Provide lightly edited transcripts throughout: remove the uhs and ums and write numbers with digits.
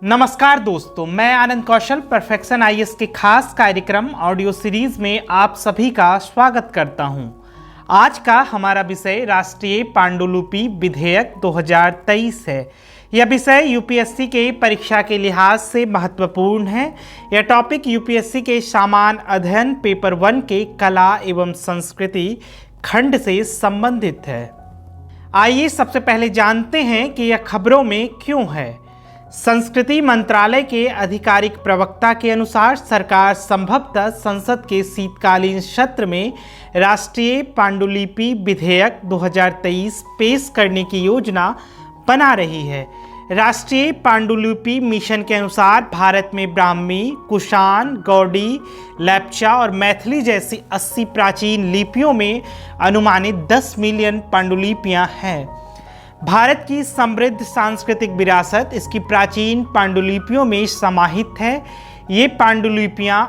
नमस्कार दोस्तों, मैं आनंद कौशल परफेक्शन आईएएस के खास कार्यक्रम ऑडियो सीरीज में आप सभी का स्वागत करता हूं। आज का हमारा विषय राष्ट्रीय पांडुलिपि विधेयक 2023 है। यह विषय यूपीएससी के परीक्षा के लिहाज से महत्वपूर्ण है। यह टॉपिक यूपीएससी के सामान्य अध्ययन पेपर 1 के कला एवं संस्कृति खंड से संबंधित है। आइए सबसे पहले जानते हैं कि यह खबरों में क्यों है। संस्कृति मंत्रालय के आधिकारिक प्रवक्ता के अनुसार सरकार संभवतः संसद के शीतकालीन सत्र में राष्ट्रीय पांडुलिपि विधेयक 2023 पेश करने की योजना बना रही है। राष्ट्रीय पांडुलिपि मिशन के अनुसार भारत में ब्राह्मी, कुषाण, गौड़ी, लेप्चा और मैथिली जैसी 80 प्राचीन लिपियों में अनुमानित 10 मिलियन पांडुलिपियां हैं। भारत की समृद्ध सांस्कृतिक विरासत इसकी प्राचीन पांडुलिपियों में समाहित है। ये पांडुलिपियां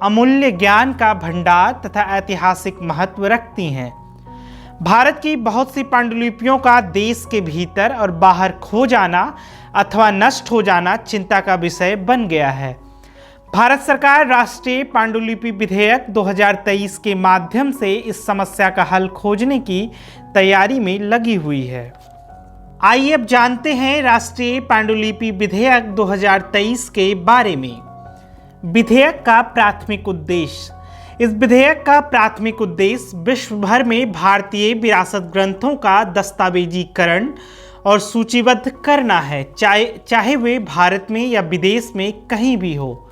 अमूल्य ज्ञान का भंडार तथा ऐतिहासिक महत्व रखती हैं। भारत की बहुत सी पांडुलिपियों का देश के भीतर और बाहर खो जाना अथवा नष्ट हो जाना चिंता का विषय बन गया है। भारत सरकार राष्ट्रीय पांडुलिपि विधेयक 2023 के माध्यम से इस समस्या का हल खोजने की तैयारी में लगी हुई है। आइए अब जानते हैं राष्ट्रीय पांडुलिपि विधेयक 2023 के बारे में। विधेयक का प्राथमिक उद्देश्य। इस विधेयक का प्राथमिक उद्देश्य विश्व भर में भारतीय विरासत ग्रंथों का दस्तावेजीकरण और सूचीबद्ध करना है, चाहे वे भारत में या विदेश में कहीं भी हो।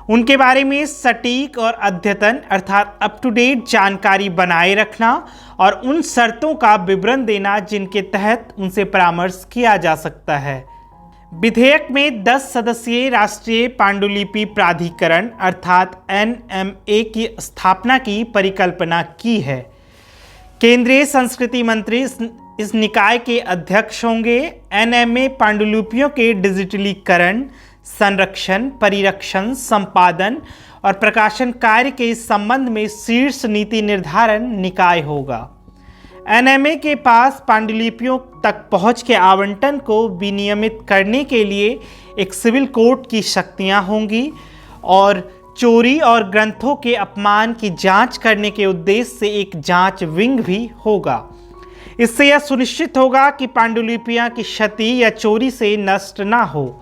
उनके बारे में सटीक और अद्यतन अर्थात अप टू डेट जानकारी बनाए रखना और उन शर्तों का विवरण देना जिनके तहत उनसे परामर्श किया जा सकता है। विधेयक में 10 सदस्यीय राष्ट्रीय पांडुलिपि प्राधिकरण अर्थात एनएमए की स्थापना की परिकल्पना की है। केंद्रीय संस्कृति मंत्री इस निकाय के अध्यक्ष होंगे। एनएमए पांडुलिपियों के डिजिटलीकरण, संरक्षण, परिरक्षण, संपादन और प्रकाशन कार्य के संबंध में शीर्ष नीति निर्धारण निकाय होगा। एनएमए के पास पांडुलिपियों तक पहुंच के आवंटन को विनियमित करने के लिए एक सिविल कोर्ट की शक्तियां होंगी और चोरी और ग्रंथों के अपमान की जांच करने के उद्देश्य से एक जांच विंग भी होगा। इससे यह सुनिश्चित होगा कि पांडुलिपियां की क्षति या चोरी से नष्ट ना हो।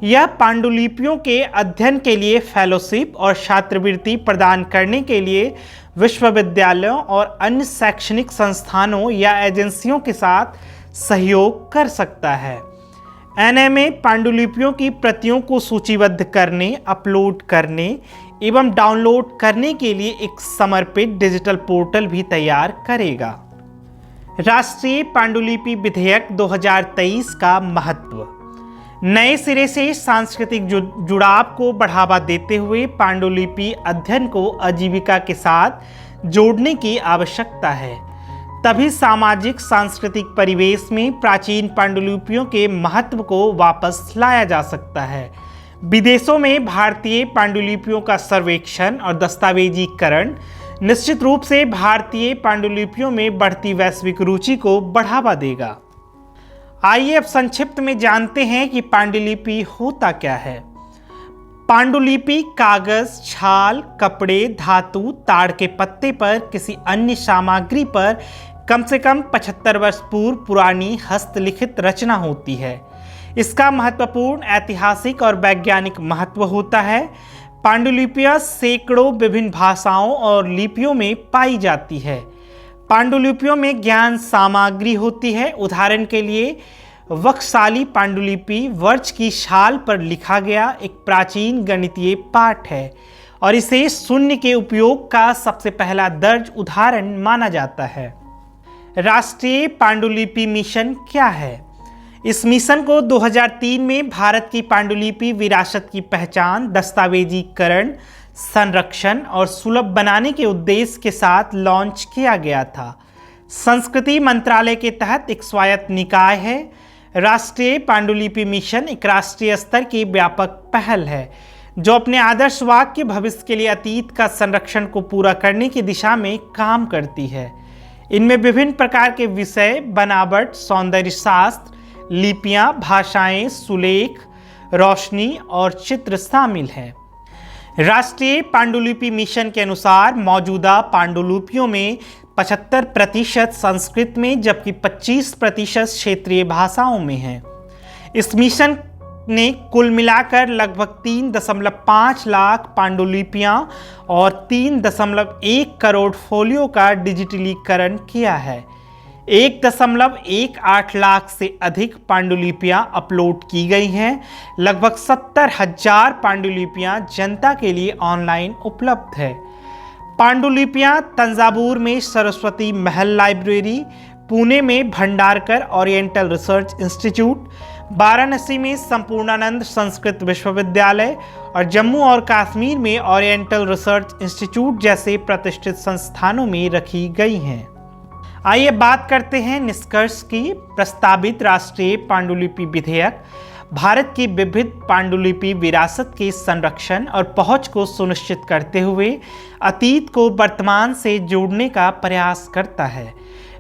यह पांडुलिपियों के अध्ययन के लिए फेलोशिप और छात्रवृत्ति प्रदान करने के लिए विश्वविद्यालयों और अन्य शैक्षणिक संस्थानों या एजेंसियों के साथ सहयोग कर सकता है। एनएमए पांडुलिपियों की प्रतियों को सूचीबद्ध करने, अपलोड करने एवं डाउनलोड करने के लिए एक समर्पित डिजिटल पोर्टल भी तैयार करेगा। राष्ट्रीय पांडुलिपि विधेयक 2023 का महत्व। नए सिरे से सांस्कृतिक जुड़ाव को बढ़ावा देते हुए पांडुलिपि अध्ययन को आजीविका के साथ जोड़ने की आवश्यकता है। तभी सामाजिक सांस्कृतिक परिवेश में प्राचीन पांडुलिपियों के महत्व को वापस लाया जा सकता है। विदेशों में भारतीय पांडुलिपियों का सर्वेक्षण और दस्तावेजीकरण निश्चित रूप से भारतीय पांडुलिपियों में बढ़ती वैश्विक रुचि को बढ़ावा देगा। आइए अब संक्षिप्त में जानते हैं कि पांडुलिपि होता क्या है। पांडुलिपि कागज, छाल, कपड़े, धातु, ताड़ के पत्ते पर किसी अन्य सामग्री पर कम से कम 75 वर्ष पूर्व पुरानी हस्तलिखित रचना होती है। इसका महत्वपूर्ण ऐतिहासिक और वैज्ञानिक महत्व होता है। पांडुलिपियां सैकड़ों विभिन्न भाषाओं और लिपियों में पाई जाती है। पांडुलिपियों में ज्ञान सामग्री होती है। उदाहरण के लिए वक्षशाली पांडुलिपि वर्ष की छाल पर लिखा गया एक प्राचीन गणितीय पाठ है और इसे शून्य के उपयोग का सबसे पहला दर्ज उदाहरण माना जाता है। राष्ट्रीय पांडुलिपि मिशन क्या है? इस मिशन को 2003 में भारत की पांडुलिपि विरासत की पहचान, दस्तावेजीकरण, संरक्षण और सुलभ बनाने के उद्देश्य के साथ लॉन्च किया गया था। संस्कृति मंत्रालय के तहत एक स्वायत्त निकाय है। राष्ट्रीय पांडुलिपि मिशन एक राष्ट्रीय स्तर की व्यापक पहल है जो अपने आदर्श वाक्य भविष्य के लिए अतीत का संरक्षण को पूरा करने की दिशा में काम करती है। इनमें विभिन्न प्रकार के विषय, बनावट, सौंदर्य शास्त्र, लिपियां, भाषाएं, सुलेख, रोशनी और चित्र शामिल है। राष्ट्रीय पांडुलिपि मिशन के अनुसार मौजूदा पांडुलिपियों में 75% संस्कृत में जबकि 25% क्षेत्रीय भाषाओं में है। इस मिशन ने कुल मिलाकर लगभग 3.5 लाख पांडुलिपियां और 3.1 करोड़ फोलियो का डिजिटलीकरण किया है। 1.18 लाख से अधिक पांडुलिपियां अपलोड की गई हैं। लगभग 70,000 पांडुलिपियां जनता के लिए ऑनलाइन उपलब्ध है। पांडुलिपियां तंजावुर में सरस्वती महल लाइब्रेरी, पुणे में Bhandarkar oriental research institute, Varanasi में संपूर्णानंद संस्कृत विश्वविद्यालय और जम्मू और कश्मीर में ओरिएंटल रिसर्च इंस्टीट्यूट जैसे प्रतिष्ठित संस्थानों में रखी गई हैं। आइए बात करते हैं निष्कर्ष की। प्रस्तावित राष्ट्रीय पांडुलिपि विधेयक भारत की विविध पांडुलिपि विरासत के संरक्षण और पहुंच को सुनिश्चित करते हुए अतीत को वर्तमान से जोड़ने का प्रयास करता है।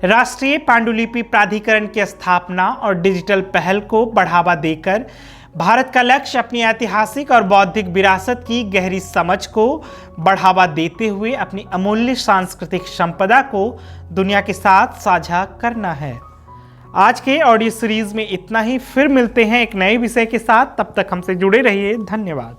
राष्ट्रीय पांडुलिपि प्राधिकरण की स्थापना और डिजिटल पहल को बढ़ावा देकर भारत का लक्ष्य अपनी ऐतिहासिक और बौद्धिक विरासत की गहरी समझ को बढ़ावा देते हुए अपनी अमूल्य सांस्कृतिक संपदा को दुनिया के साथ साझा करना है। आज के ऑडियो सीरीज में इतना ही। फिर मिलते हैं एक नए विषय के साथ। तब तक हमसे जुड़े रहिए। धन्यवाद।